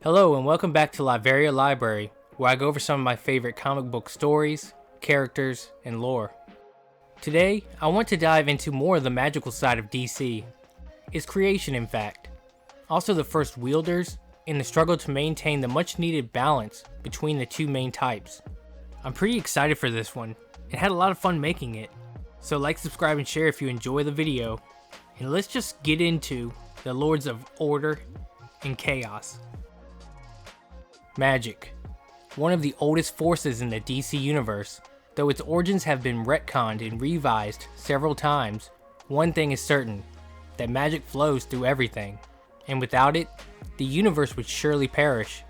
Hello and welcome back to Latveria Library, where I go over some of my favorite comic book stories, characters, and lore. Today, I want to dive into more of the magical side of DC. Its creation, in fact. Also the first wielders, and the struggle to maintain the much needed balance between the two main types. I'm pretty excited for this one, and had a lot of fun making it. So like, subscribe, and share if you enjoy the video. And let's just get into the Lords of Order and Chaos. Magic. One of the oldest forces in the DC universe. Though its origins have been retconned and revised several times, one thing is certain, that magic flows through everything, and without it, the universe would surely perish.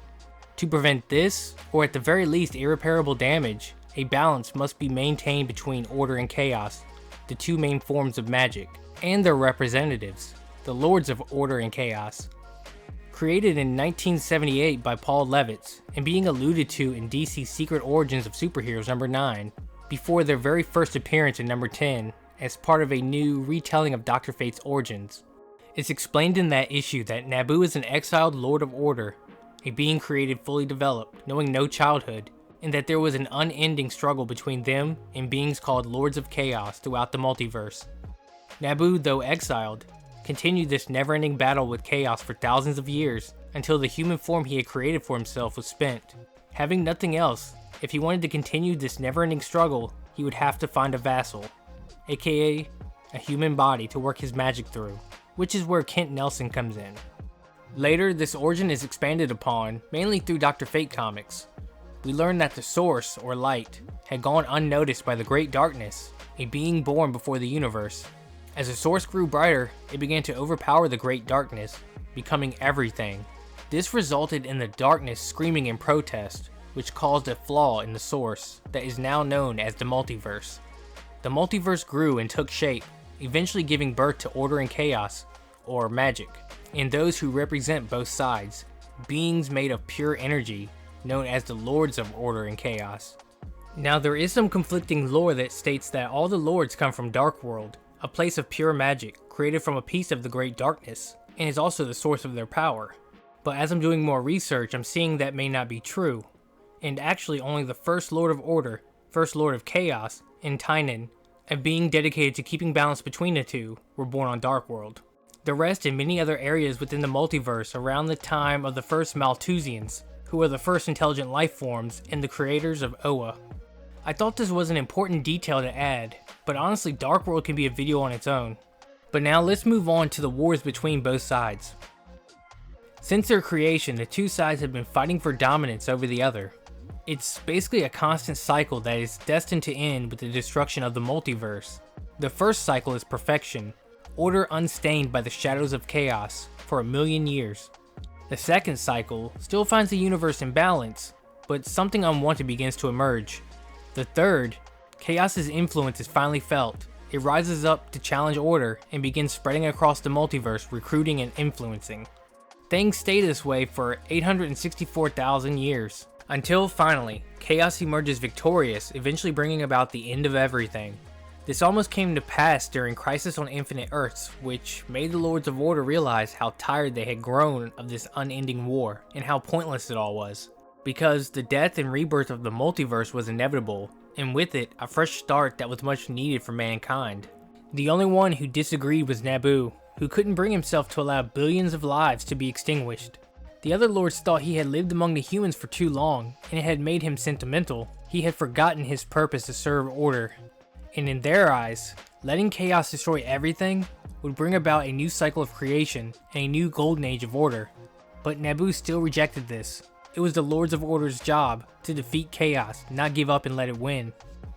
To prevent this, or at the very least irreparable damage, a balance must be maintained between order and chaos, the two main forms of magic, and their representatives, the Lords of Order and Chaos. Created in 1978 by Paul Levitz, and being alluded to in DC's Secret Origins of Superheroes number 9, before their very first appearance in number 10, as part of a new retelling of Dr. Fate's origins. It's explained in that issue that Nabu is an exiled Lord of Order, a being created fully developed, knowing no childhood, and that there was an unending struggle between them and beings called Lords of Chaos throughout the multiverse. Nabu, though exiled, continued this never-ending battle with chaos for thousands of years, until the human form he had created for himself was spent. Having nothing else, if he wanted to continue this never-ending struggle, he would have to find a vassal, aka a human body to work his magic through, which is where Kent Nelson comes in. Later, this origin is expanded upon, mainly through Dr. Fate comics. We learn that the Source, or Light, had gone unnoticed by the Great Darkness, a being born before the universe. As the Source grew brighter, it began to overpower the Great Darkness, becoming everything. This resulted in the Darkness screaming in protest, which caused a flaw in the Source that is now known as the Multiverse. The Multiverse grew and took shape, eventually giving birth to Order and Chaos, or Magic, and those who represent both sides, beings made of pure energy, known as the Lords of Order and Chaos. Now there is some conflicting lore that states that all the Lords come from Darkworld, a place of pure magic, created from a piece of the Great Darkness, and is also the source of their power. But as I'm doing more research, I'm seeing that may not be true, and actually only the first Lord of Order, first Lord of Chaos, and Tynan, a being dedicated to keeping balance between the two, were born on Darkworld. The rest in many other areas within the multiverse around the time of the first Malthusians, who were the first intelligent life forms and the creators of Oa. I thought this was an important detail to add, but honestly Darkworld can be a video on its own. But now let's move on to the wars between both sides. Since their creation, the two sides have been fighting for dominance over the other. It's basically a constant cycle that is destined to end with the destruction of the multiverse. The first cycle is perfection, order unstained by the shadows of chaos for 1,000,000 years. The second cycle still finds the universe in balance, but something unwanted begins to emerge. The third, Chaos's influence is finally felt. It rises up to challenge order and begins spreading across the multiverse, recruiting and influencing. Things stay this way for 864,000 years, until finally, Chaos emerges victorious, eventually bringing about the end of everything. This almost came to pass during Crisis on Infinite Earths, which made the Lords of Order realize how tired they had grown of this unending war, and how pointless it all was. Because the death and rebirth of the multiverse was inevitable, and with it, a fresh start that was much needed for mankind. The only one who disagreed was Nabu, who couldn't bring himself to allow billions of lives to be extinguished. The other lords thought he had lived among the humans for too long, and it had made him sentimental. He had forgotten his purpose to serve order. And in their eyes, letting chaos destroy everything would bring about a new cycle of creation and a new golden age of order. But Nabu still rejected this. It was the Lords of Order's job to defeat chaos, not give up and let it win.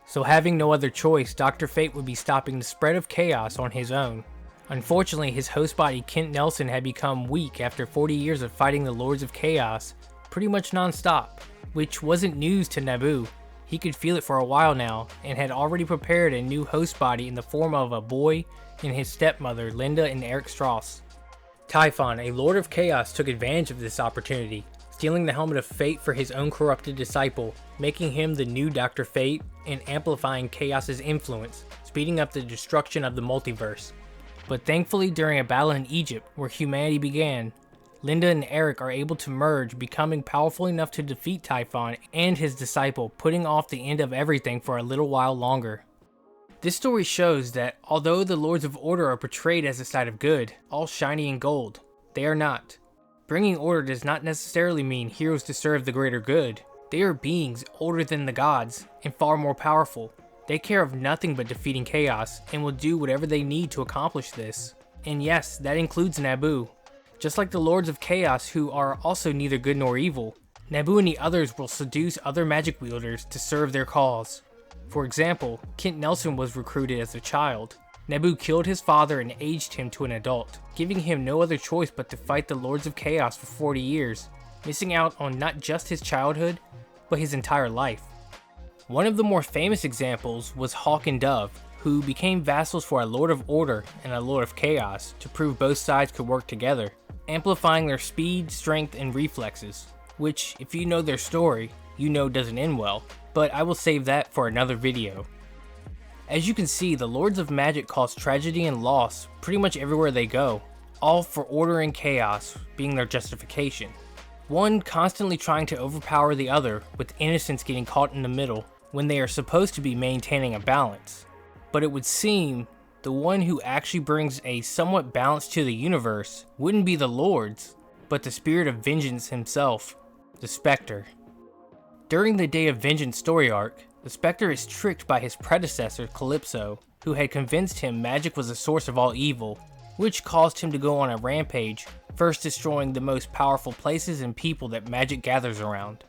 So having no other choice, Dr. Fate would be stopping the spread of chaos on his own. Unfortunately, his host body Kent Nelson had become weak after 40 years of fighting the Lords of Chaos, pretty much non-stop, which wasn't news to Nabu. He could feel it for a while now, and had already prepared a new host body in the form of a boy and his stepmother, Linda and Eric Strauss. Typhon, a Lord of Chaos, took advantage of this opportunity, stealing the helmet of fate for his own corrupted disciple, making him the new Dr. Fate and amplifying Chaos's influence, speeding up the destruction of the multiverse. But thankfully during a battle in Egypt where humanity began, Linda and Eric are able to merge, becoming powerful enough to defeat Typhon and his disciple, putting off the end of everything for a little while longer. This story shows that although the Lords of Order are portrayed as a side of good, all shiny and gold, they are not. Bringing order does not necessarily mean heroes to serve the greater good. They are beings older than the gods and far more powerful. They care of nothing but defeating chaos and will do whatever they need to accomplish this. And yes, that includes Naboo. Just like the Lords of Chaos, who are also neither good nor evil, Naboo and the others will seduce other magic wielders to serve their cause. For example, Kent Nelson was recruited as a child. Naboo killed his father and aged him to an adult, giving him no other choice but to fight the Lords of Chaos for 40 years, missing out on not just his childhood, but his entire life. One of the more famous examples was Hawk and Dove, who became vassals for a Lord of Order and a Lord of Chaos to prove both sides could work together, amplifying their speed, strength, and reflexes, which, if you know their story, you know doesn't end well, but I will save that for another video. As you can see, the Lords of Magic cause tragedy and loss pretty much everywhere they go, all for order and chaos being their justification. One constantly trying to overpower the other, with innocence getting caught in the middle when they are supposed to be maintaining a balance. But it would seem the one who actually brings a somewhat balance to the universe wouldn't be the Lords, but the spirit of vengeance himself, the Spectre. During the Day of Vengeance story arc, the Spectre is tricked by his predecessor Calypso, who had convinced him magic was the source of all evil, which caused him to go on a rampage, first destroying the most powerful places and people that magic gathers around.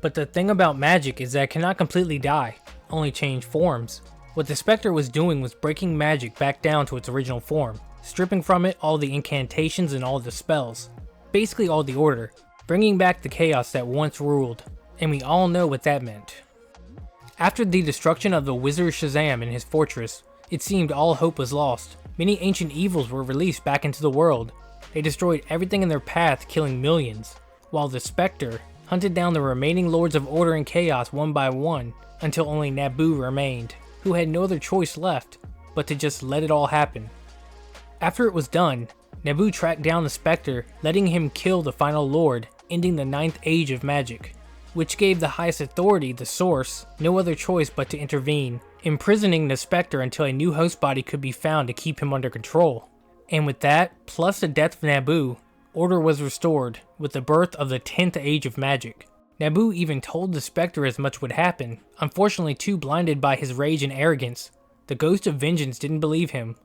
But the thing about magic is that it cannot completely die, only change forms. What the Spectre was doing was breaking magic back down to its original form, stripping from it all the incantations and all the spells, basically all the order, bringing back the chaos that once ruled, and we all know what that meant. After the destruction of the Wizard Shazam and his fortress, it seemed all hope was lost. Many ancient evils were released back into the world. They destroyed everything in their path, killing millions, while the Spectre hunted down the remaining Lords of Order and Chaos one by one, until only Naboo remained, who had no other choice left but to just let it all happen. After it was done, Naboo tracked down the Spectre, letting him kill the final Lord, ending the 9th Age of Magic, which gave the highest authority, the Source, no other choice but to intervene, imprisoning the Spectre until a new host body could be found to keep him under control. And with that, plus the death of Naboo, order was restored, with the birth of the 10th Age of Magic. Naboo even told the Spectre as much would happen, unfortunately too blinded by his rage and arrogance. The Ghost of Vengeance didn't believe him.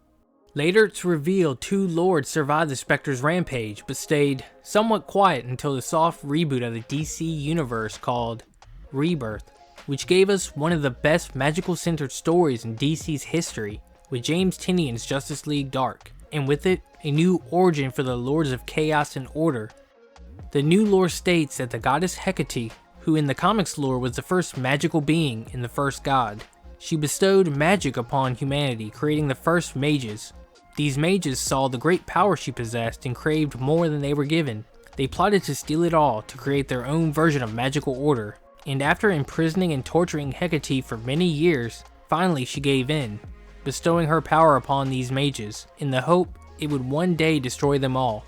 Later it's revealed 2 Lords survived the Spectre's rampage, but stayed somewhat quiet until the soft reboot of the DC universe called Rebirth, which gave us one of the best magical centered stories in DC's history, with James Tynion's Justice League Dark, and with it, a new origin for the Lords of Chaos and Order. The new lore states that the goddess Hecate, who in the comics lore was the first magical being and the first god, she bestowed magic upon humanity, creating the first mages. These mages saw the great power she possessed and craved more than they were given. They plotted to steal it all to create their own version of magical order, and after imprisoning and torturing Hecate for many years, finally she gave in, bestowing her power upon these mages, in the hope it would one day destroy them all.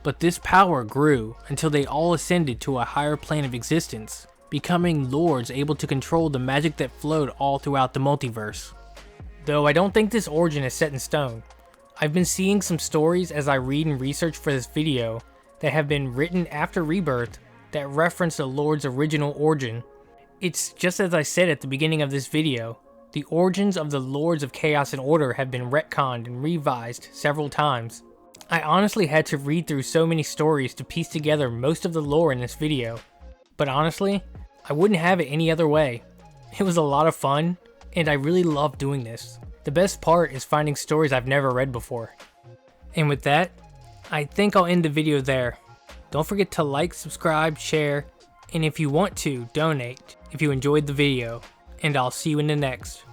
But this power grew until they all ascended to a higher plane of existence, becoming lords able to control the magic that flowed all throughout the multiverse. Though I don't think this origin is set in stone. I've been seeing some stories as I read and research for this video that have been written after Rebirth that reference the Lord's original origin. It's just as I said at the beginning of this video, the origins of the Lords of Chaos and Order have been retconned and revised several times. I honestly had to read through so many stories to piece together most of the lore in this video, but honestly, I wouldn't have it any other way. It was a lot of fun, and I really love doing this. The best part is finding stories I've never read before. And with that, I think I'll end the video there. Don't forget to like, subscribe, share, and if you want to, donate if you enjoyed the video. And I'll see you in the next.